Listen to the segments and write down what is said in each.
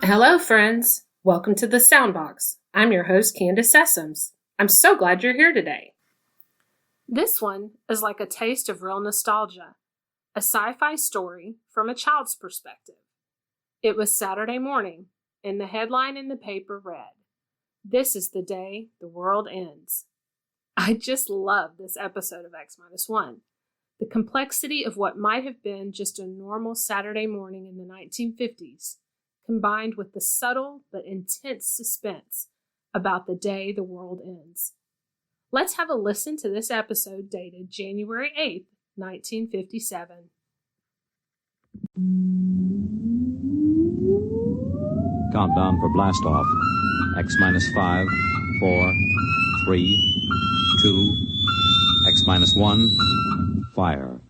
Hello, friends. Welcome to the Soundbox. I'm your host, Candace Sessoms. I'm so glad you're here today. This one is like a taste of real nostalgia, a sci-fi story from a child's perspective. It was Saturday morning, and the headline in the paper read, "This is the day the world ends." I just love this episode of X-1. The complexity of what might have been just a normal Saturday morning in the 1950s, combined with the subtle but intense suspense about the day the world ends. Let's have a listen to this episode dated January 8th, 1957. Countdown for blast off. X-5, 4, 3, 2, X-1, fire.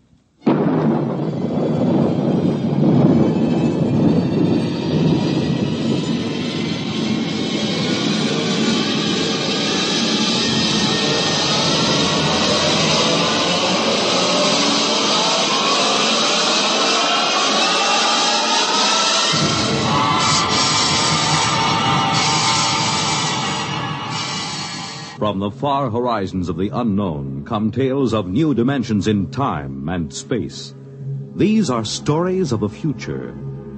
From the far horizons of the unknown come tales of new dimensions in time and space. These are stories of the future,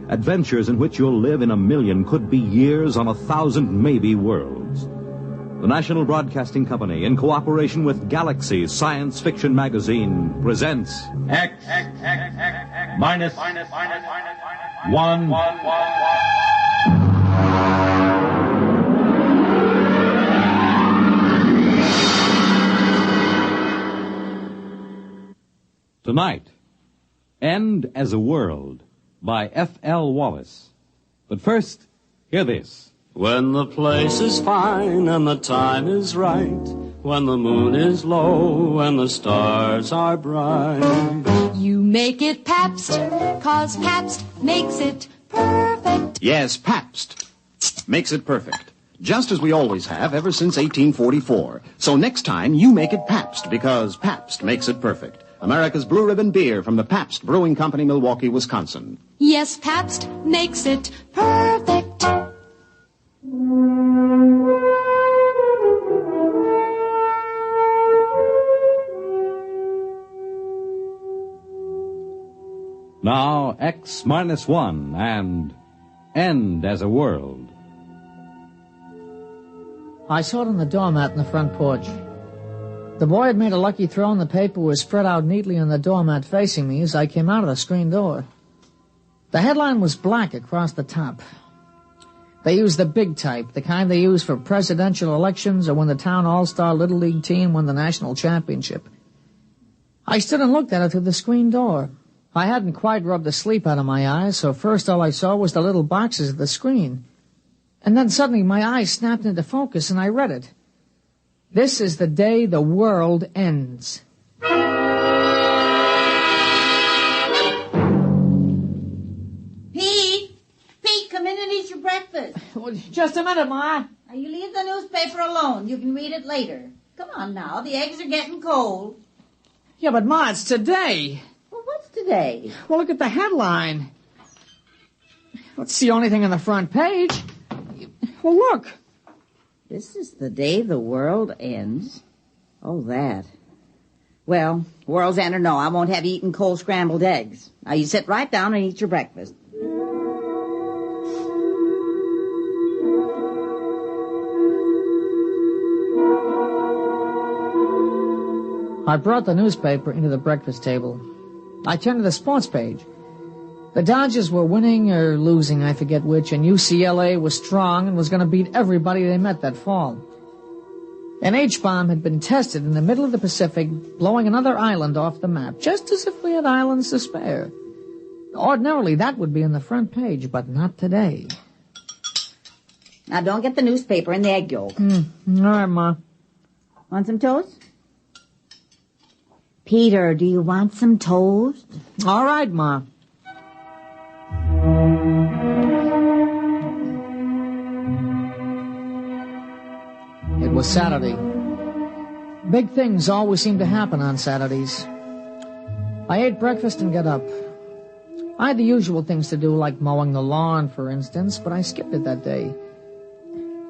adventures in which you'll live in a million, could be years, on 1,000 maybe worlds. The National Broadcasting Company, in cooperation with Galaxy Science Fiction Magazine, presents X minus 1. Tonight, End as a World by F.L. Wallace. But first, hear this. When the place is fine and the time is right, when the moon is low and the stars are bright. You make it Pabst, 'cause Pabst makes it perfect. Yes, Pabst makes it perfect. Just as we always have ever since 1844. So next time, you make it Pabst, because Pabst makes it perfect. America's Blue Ribbon beer from the Pabst Brewing Company, Milwaukee, Wisconsin. Yes, Pabst makes it perfect. Now, X-1 and End as a World. I saw it on the doormat in the front porch. The boy had made a lucky throw and the paper was spread out neatly on the doormat facing me as I came out of the screen door. The headline was black across the top. They used the big type, the kind they use for presidential elections or when the town all-star Little League team won the national championship. I stood and looked at it through the screen door. I hadn't quite rubbed the sleep out of my eyes, so first all I saw was the little boxes of the screen. And then suddenly my eyes snapped into focus and I read it. This is the day the world ends. Pete, come in and eat your breakfast. Just a minute, Ma. Now, you leave the newspaper alone. You can read it later. Come on now, the eggs are getting cold. Yeah, but Ma, it's today. Well, what's today? Well, look at the headline. It's the only thing on the front page. Well, look. This is the day the world ends. Oh, that. Well, world's end or no, I won't have you eating cold scrambled eggs. Now, you sit right down and eat your breakfast. I brought the newspaper into the breakfast table. I turned to the sports page. The Dodgers were winning or losing, I forget which, and UCLA was strong and was going to beat everybody they met that fall. An H-bomb had been tested in the middle of the Pacific, blowing another island off the map, just as if we had islands to spare. Ordinarily, that would be on the front page, but not today. Now, don't get the newspaper in the egg yolk. All right, Ma. Want some toast? Peter, do you want some toast? All right, Ma. It was Saturday. Big things always seem to happen on Saturdays. I ate breakfast and got up. I had the usual things to do, like mowing the lawn, for instance, but I skipped it that day.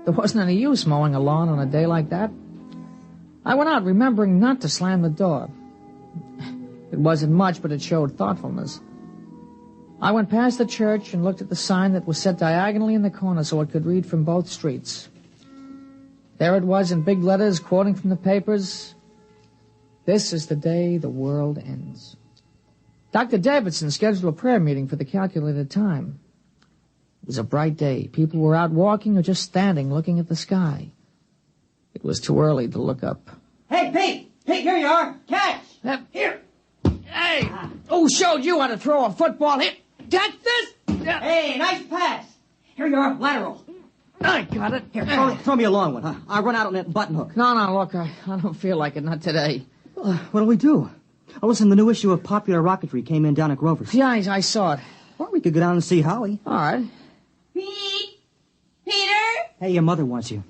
There wasn't any use mowing a lawn on a day like that. I went out remembering not to slam the door. It wasn't much, but it showed thoughtfulness. I went past the church and looked at the sign that was set diagonally in the corner so it could read from both streets. There it was in big letters, quoting from the papers. This is the day the world ends. Dr. Davidson scheduled a prayer meeting for the calculated time. It was a bright day. People were out walking or just standing looking at the sky. It was too early to look up. Hey, Pete! Pete, here you are! Catch! Here! Hey! Who showed you how to throw a football? Here! Catch this! Hey, nice pass! Here you are, lateral. I got it. Here, throw me a long one, huh? I'll run out on that button hook. No, look, I don't feel like it, not today. What'll we do? Oh, listen, the new issue of Popular Rocketry came in down at Grover's. Yeah, I saw it. Or we could go down and see Howie. All right. Pete! Peter! Hey, your mother wants you.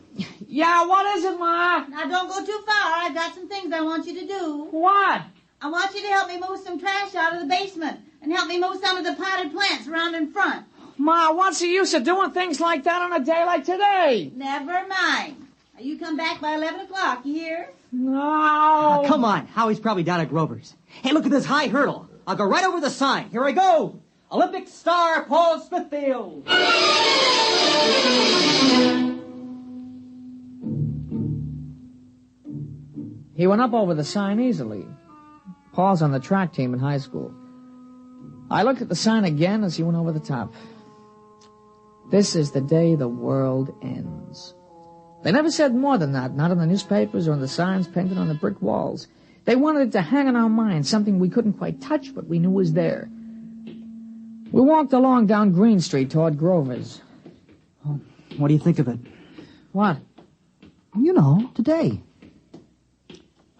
Yeah, what is it, Ma? Now, don't go too far. I've got some things I want you to do. What? I want you to help me move some trash out of the basement and help me move some of the potted plants around in front. Ma, what's the use of doing things like that on a day like today? Never mind. Now, you come back by 11 o'clock, you hear? No. Come on, Howie's probably down at Grover's. Hey, look at this high hurdle. I'll go right over the sign. Here I go. Olympic star Paul Smithfield. He went up over the sign easily. Paul's on the track team in high school. I looked at the sign again as he went over the top. This is the day the world ends. They never said more than that, not in the newspapers or in the signs painted on the brick walls. They wanted it to hang in our minds, something we couldn't quite touch, but we knew was there. We walked along down Green Street toward Grover's. Oh, what do you think of it? What? You know, today.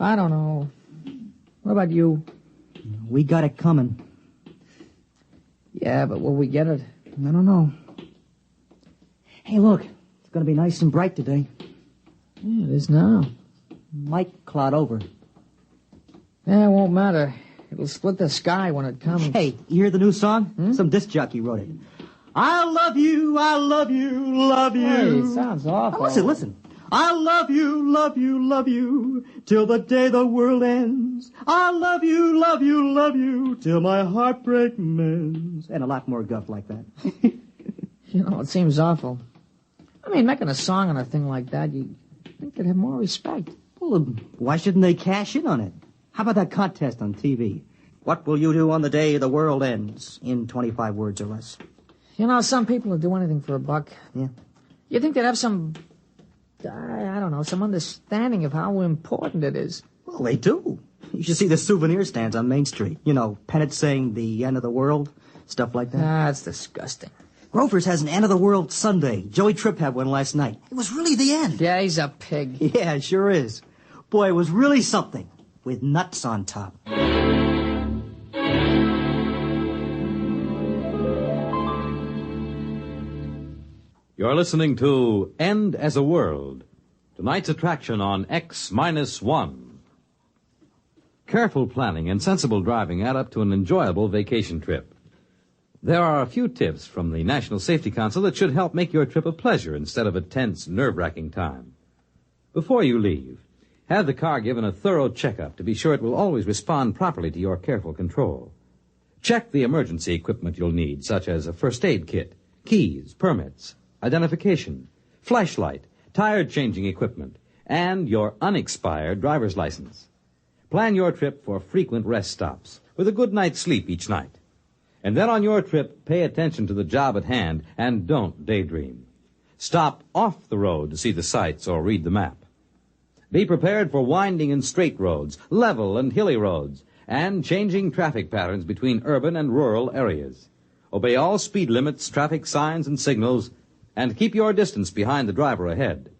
I don't know. What about you? We got it coming. Yeah, but will we get it? I don't know. Hey, look. It's going to be nice and bright today. Yeah, it is now. Might cloud over. Yeah, it won't matter. It'll split the sky when it comes. Hey, you hear the new song? Some disc jockey wrote it. I love you, love you. Hey, it sounds awful. Now listen. I love you, till the day the world ends. I love you, till my heartbreak mends. And a lot more guff like that. You know, it seems awful. I mean, making a song on a thing like that, you'd think they'd have more respect. Well, why shouldn't they cash in on it? How about that contest on TV? What will you do on the day the world ends? In 25 words or less. You know, some people would do anything for $1. Yeah. You'd think they'd have some, I don't know, some understanding of how important it is. Well, they do. You should see the souvenir stands on Main Street. You know, pennants saying the end of the world, stuff like that. That's disgusting. Grover's has an end of the world Sunday. Joey Tripp had one last night. It was really the end. Yeah, he's a pig. Yeah, it sure is. Boy, it was really something. With nuts on top. You're listening to End as a World, tonight's attraction on X-1. Careful planning and sensible driving add up to an enjoyable vacation trip. There are a few tips from the National Safety Council that should help make your trip a pleasure instead of a tense, nerve-wracking time. Before you leave, have the car given a thorough checkup to be sure it will always respond properly to your careful control. Check the emergency equipment you'll need, such as a first aid kit, keys, permits, identification, flashlight, tire-changing equipment, and your unexpired driver's license. Plan your trip for frequent rest stops with a good night's sleep each night. And then on your trip, pay attention to the job at hand and don't daydream. Stop off the road to see the sights or read the map. Be prepared for winding and straight roads, level and hilly roads, and changing traffic patterns between urban and rural areas. Obey all speed limits, traffic signs, and signals, and keep your distance behind the driver ahead.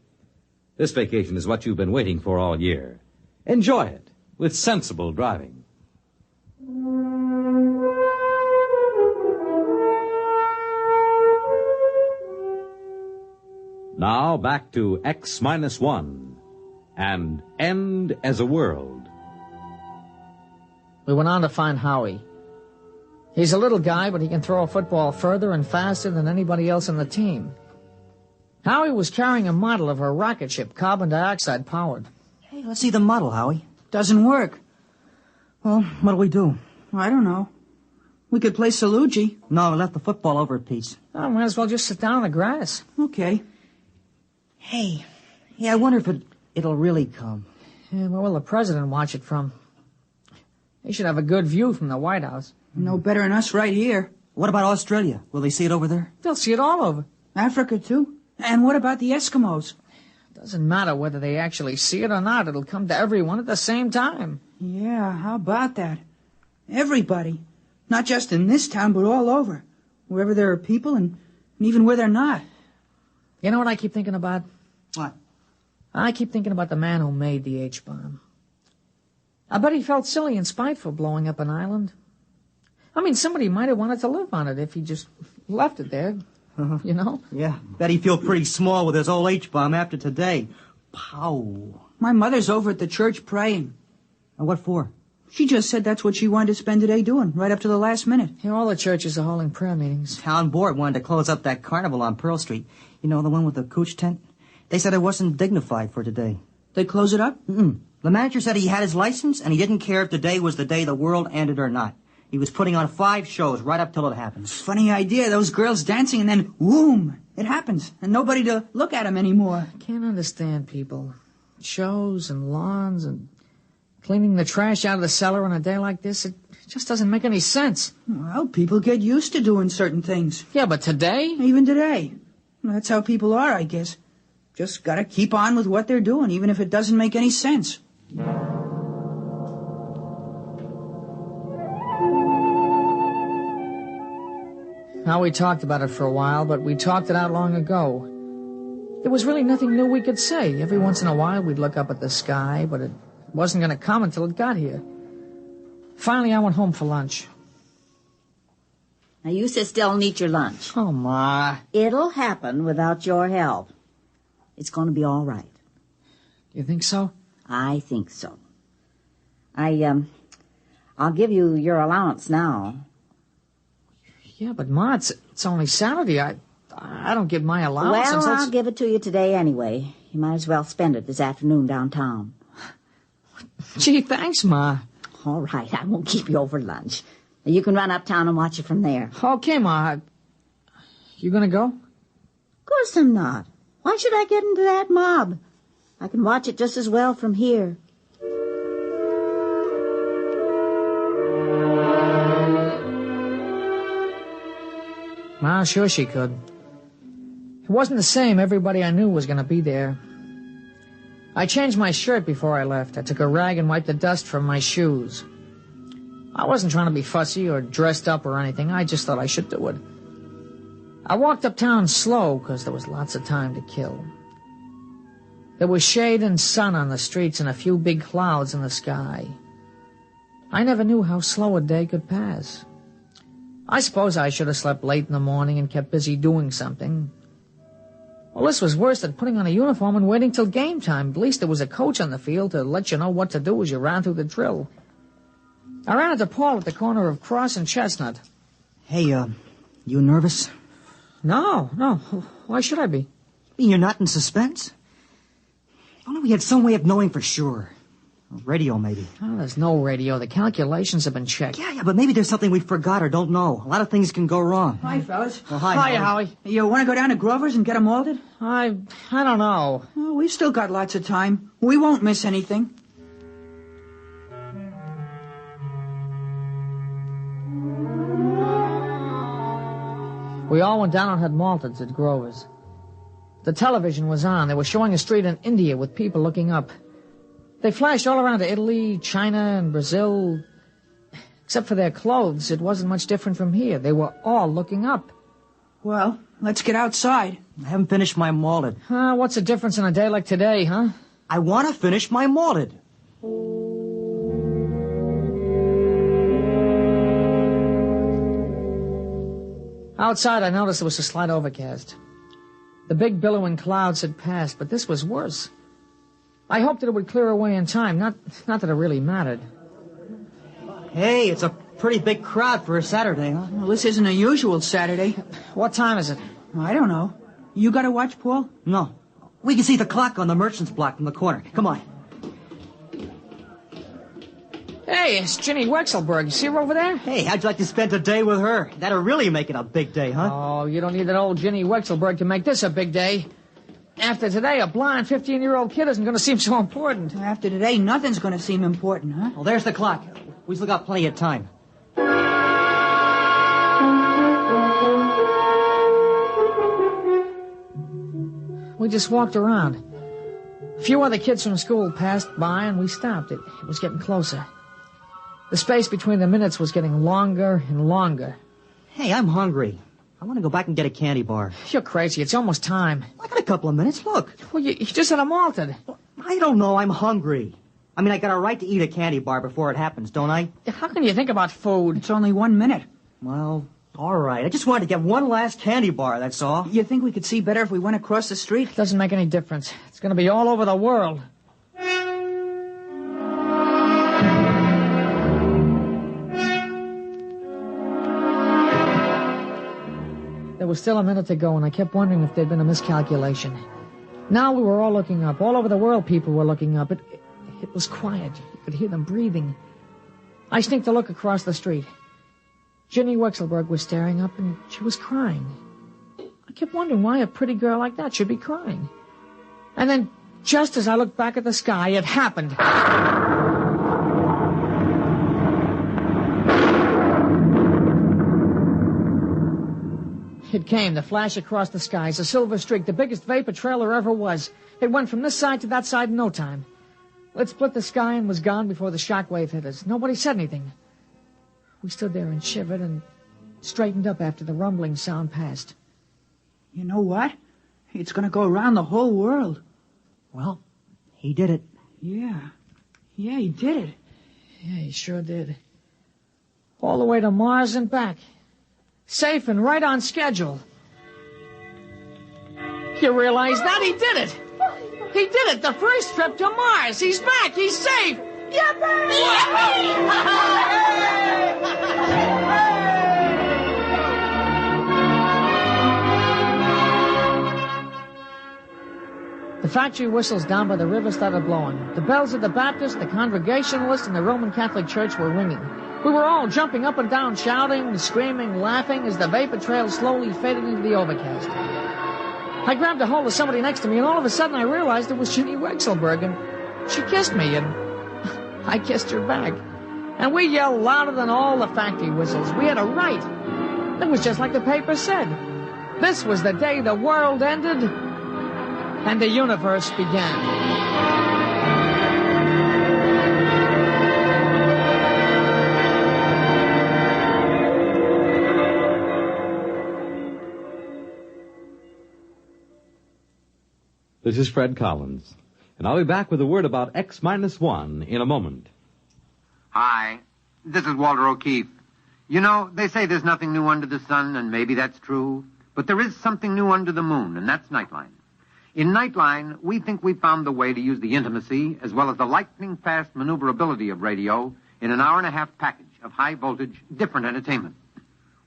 This vacation is what you've been waiting for all year. Enjoy it with sensible driving. Now back to X-1 and End as a World. We went on to find Howie. He's a little guy, but he can throw a football further and faster than anybody else on the team. Howie was carrying a model of a rocket ship, carbon dioxide powered. Hey, let's see the model, Howie. Doesn't work. Well, what do we do? I don't know. We could play Salugi. No, we left the football over at Pete's. I might as well just sit down on the grass. Okay. Hey, I wonder if it'll really come. Yeah, where will the president watch it from? He should have a good view from the White House. No better than us right here. What about Australia? Will they see it over there? They'll see it all over. Africa, too. And what about the Eskimos? Doesn't matter whether they actually see it or not. It'll come to everyone at the same time. Yeah, how about that? Everybody. Not just in this town, but all over. Wherever there are people and even where they're not. You know what I keep thinking about? What? I keep thinking about the man who made the H-bomb. I bet he felt silly and spiteful blowing up an island. I mean, somebody might have wanted to live on it if he just left it there, you know? Yeah, bet he'd feel pretty small with his old H-bomb after today. Pow. My mother's over at the church praying. And what for? She just said that's what she wanted to spend today doing, right up to the last minute. Yeah, all the churches are holding prayer meetings. Town board wanted to close up that carnival on Pearl Street. You know, the one with the cooch tent? They said it wasn't dignified for today. They close it up? The manager said he had his license, and he didn't care if today was the day the world ended or not. He was putting on 5 shows right up till it happened. Funny idea, those girls dancing, and then, whoom, it happens. And nobody to look at them anymore. I can't understand people. Shows and lawns and cleaning the trash out of the cellar on a day like this, it just doesn't make any sense. Well, people get used to doing certain things. Yeah, but today? Even today. Well, that's how people are, I guess. Just gotta keep on with what they're doing, even if it doesn't make any sense. Now, we talked about it for a while, but we talked it out long ago. There was really nothing new we could say. Every once in a while, we'd look up at the sky, but it wasn't going to come until it got here. Finally, I went home for lunch. Now, you sit still and eat your lunch. Oh, Ma. It'll happen without your help. It's going to be all right. You think so? I think so. I'll give you your allowance now. Yeah, but Ma, it's only Saturday. I don't get my allowance Well, until... I'll give it to you today anyway. You might as well spend it this afternoon downtown. Gee, thanks, Ma. All right, I won't keep you over lunch. You can run uptown and watch it from there. Okay, Ma. You gonna go? Of course I'm not. Why should I get into that mob? I can watch it just as well from here. Ma, sure she could. It wasn't the same. Everybody I knew was going to be there. I changed my shirt before I left. I took a rag and wiped the dust from my shoes. I wasn't trying to be fussy or dressed up or anything. I just thought I should do it. I walked uptown slow because there was lots of time to kill. There was shade and sun on the streets and a few big clouds in the sky. I never knew how slow a day could pass. I suppose I should have slept late in the morning and kept busy doing something. Well, this was worse than putting on a uniform and waiting till game time. At least there was a coach on the field to let you know what to do as you ran through the drill. I ran into Paul at the corner of Cross and Chestnut. Hey, you nervous? No. Why should I be? You're not in suspense? If only we had some way of knowing for sure. Radio, maybe. Oh, there's no radio. The calculations have been checked. Yeah, but maybe there's something we forgot or don't know. A lot of things can go wrong. Hi, fellas. Well, hi, Howie. You want to go down to Grover's and get them malted? I don't know. Oh, we've still got lots of time. We won't miss anything. We all went down and had malteds at Grover's. The television was on. They were showing a street in India with people looking up. They flashed all around to Italy, China, and Brazil. Except for their clothes, it wasn't much different from here. They were all looking up. Well, let's get outside. I haven't finished my malted. What's the difference in a day like today, huh? I want to finish my malted. Outside, I noticed there was a slight overcast. The big billowing clouds had passed, but this was worse. I hoped that it would clear away in time, not that it really mattered. Hey, it's a Pretty big crowd for a Saturday, huh? Well, this isn't a usual Saturday. What time is it? I don't know. You got to watch, Paul? No. We can see the clock on the merchant's block from the corner. Come on. Hey, it's Ginny Wexelberg. You see her over there? Hey, how'd you like to spend a day with her? That'll really make it a big day, huh? Oh, you don't need that old Ginny Wexelberg to make this a big day. After today, a blind 15-year-old kid isn't going to seem so important. After today, nothing's going to seem important, huh? Well, there's the clock. We still got plenty of time. We just walked around. A few other kids from school passed by, and we stopped. It was getting closer. The space between the minutes was getting longer and longer. Hey, I'm hungry. I want to go back and get a candy bar. You're crazy. It's almost time. I got a couple of minutes. Look. Well, you just had them altered. I don't know. I'm hungry. I mean, I got a right to eat a candy bar before it happens, don't I? How can you think about food? It's only 1 minute. Well, all right. I just wanted to get one last candy bar, that's all. You think we could see better if we went across the street? Doesn't make any difference. It's going to be all over the world. There was still a minute to go, and I kept wondering if there'd been a miscalculation. Now we were all looking up. All over the world, people were looking up. It was quiet. You could hear them breathing. I sneaked a look across the street. Ginny Wexelberg was staring up, and she was crying. I kept wondering why a pretty girl like that should be crying. And then, just as I looked back at the sky, it happened. It came, the flash across the skies, a silver streak, the biggest vapor trail there ever was. It went from this side to that side in no time. It split the sky and was gone before the shockwave hit us. Nobody said anything. We stood there and shivered and straightened up after the rumbling sound passed. You know what? It's going to go around the whole world. Well, he did it. Yeah, he did it. Yeah, he sure did. All the way to Mars and back. Safe and right on schedule. You realize that? He did it! He did it! The first trip to Mars! He's back! He's safe! The factory whistles down by the river started blowing. The bells of the Baptist, the Congregationalists, and the Roman Catholic Church were ringing. We were all jumping up and down, shouting, screaming, laughing as the vapor trail slowly faded into the overcast. I grabbed a hold of somebody next to me, and all of a sudden I realized it was Ginny Wexelberg, and she kissed me, and I kissed her back. And we yelled louder than all the factory whistles. We had a right. It was just like the paper said. This was the day the world ended and the universe began. This is Fred Collins, and I'll be back with a word about X-1 in a moment. Hi, this is Walter O'Keefe. You know, they say there's nothing new under the sun, and maybe that's true, but there is something new under the moon, and that's Nightline. In Nightline, we think we found the way to use the intimacy as well as the lightning-fast maneuverability of radio in an hour-and-a-half package of high-voltage, different entertainment.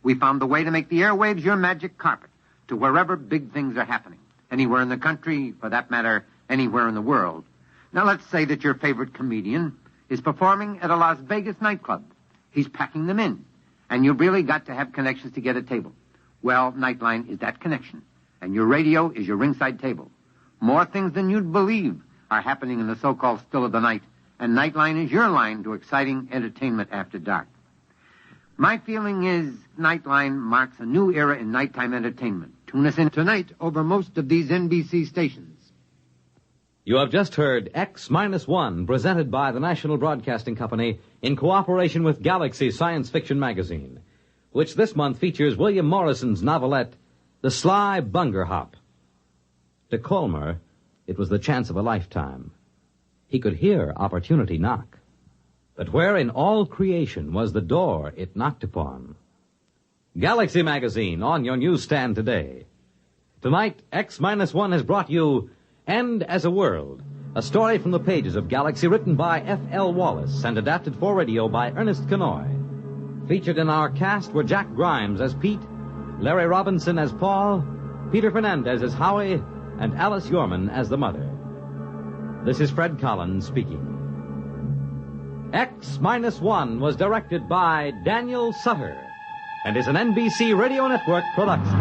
We found the way to make the airwaves your magic carpet to wherever big things are happening. Anywhere in the country, for that matter, anywhere in the world. Now, let's say that your favorite comedian is performing at a Las Vegas nightclub. He's packing them in, and you've really got to have connections to get a table. Well, Nightline is that connection, and your radio is your ringside table. More things than you'd believe are happening in the so-called still of the night, and Nightline is your line to exciting entertainment after dark. My feeling is Nightline marks a new era in nighttime entertainment. Tune us in tonight over most of these NBC stations. You have just heard X-1, presented by the National Broadcasting Company in cooperation with Galaxy Science Fiction Magazine, which this month features William Morrison's novelette, The Sly Bunger Hop. To Colmer, it was the chance of a lifetime. He could hear opportunity knock. But where in all creation was the door it knocked upon? Galaxy Magazine on your newsstand today. Tonight, X-1 has brought you End as a World, a story from the pages of Galaxy written by F.L. Wallace and adapted for radio by Ernest Kenoy. Featured in our cast were Jack Grimes as Pete, Larry Robinson as Paul, Peter Fernandez as Howie, and Alice Yorman as the mother. This is Fred Collins speaking. X-1 was directed by Daniel Sutter and is an NBC Radio Network production.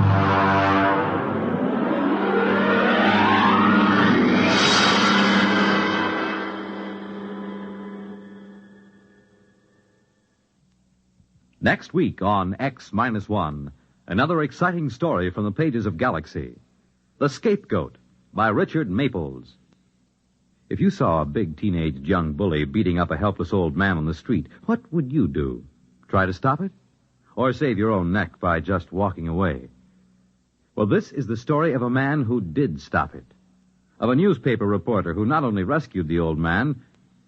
Next week on X-1, another exciting story from the pages of Galaxy. The Scapegoat by Richard Maples. If you saw a big teenage young bully beating up a helpless old man on the street, what would you do? Try to stop it? Or save your own neck by just walking away? Well, this is the story of a man who did stop it. Of a newspaper reporter who not only rescued the old man,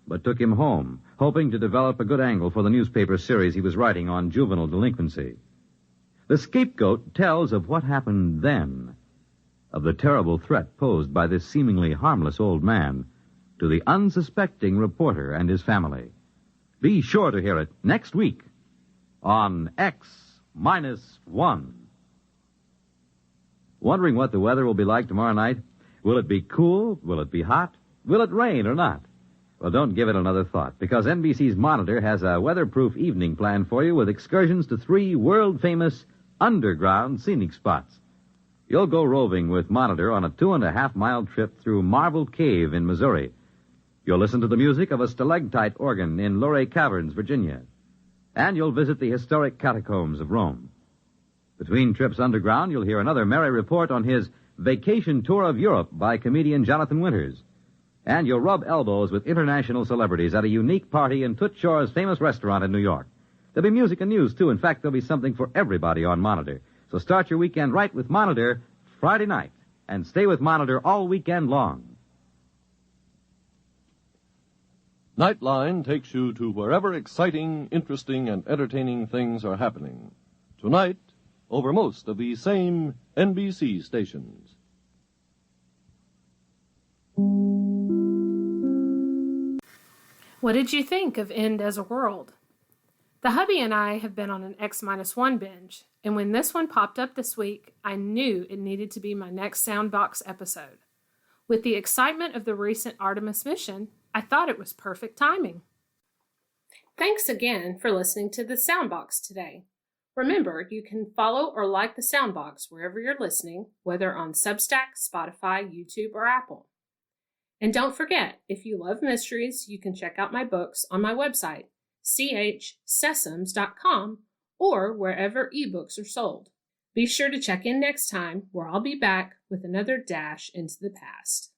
but took him home, hoping to develop a good angle for the newspaper series he was writing on juvenile delinquency. The Scapegoat tells of what happened then, of the terrible threat posed by this seemingly harmless old man to the unsuspecting reporter and his family. Be sure to hear it next week on X-1. Wondering what the weather will be like tomorrow night? Will it be cool? Will it be hot? Will it rain or not? Well, don't give it another thought, because NBC's Monitor has a weatherproof evening planned for you with excursions to 3 world-famous underground scenic spots. You'll go roving with Monitor on a 2.5-mile trip through Marble Cave in Missouri. You'll listen to the music of a stalactite organ in Luray Caverns, Virginia. And you'll visit the historic catacombs of Rome. Between trips underground, you'll hear another merry report on his vacation tour of Europe by comedian Jonathan Winters. And you'll rub elbows with international celebrities at a unique party in Toots Shor's famous restaurant in New York. There'll be music and news, too. In fact, there'll be something for everybody on Monitor. So start your weekend right with Monitor Friday night, and stay with Monitor all weekend long. Nightline takes you to wherever exciting, interesting, and entertaining things are happening. Tonight, over most of these same NBC stations. What did you think of End as a World? The hubby and I have been on an X-1 binge, and when this one popped up this week, I knew it needed to be my next Soundbox episode. With the excitement of the recent Artemis mission, I thought it was perfect timing. Thanks again for listening to the Soundbox today. Remember, you can follow or like the Soundbox wherever you're listening, whether on Substack, Spotify, YouTube, or Apple. And don't forget, if you love mysteries, you can check out my books on my website, chsesams.com, or wherever ebooks are sold. Be sure to check in next time, where I'll be back with another dash into the past.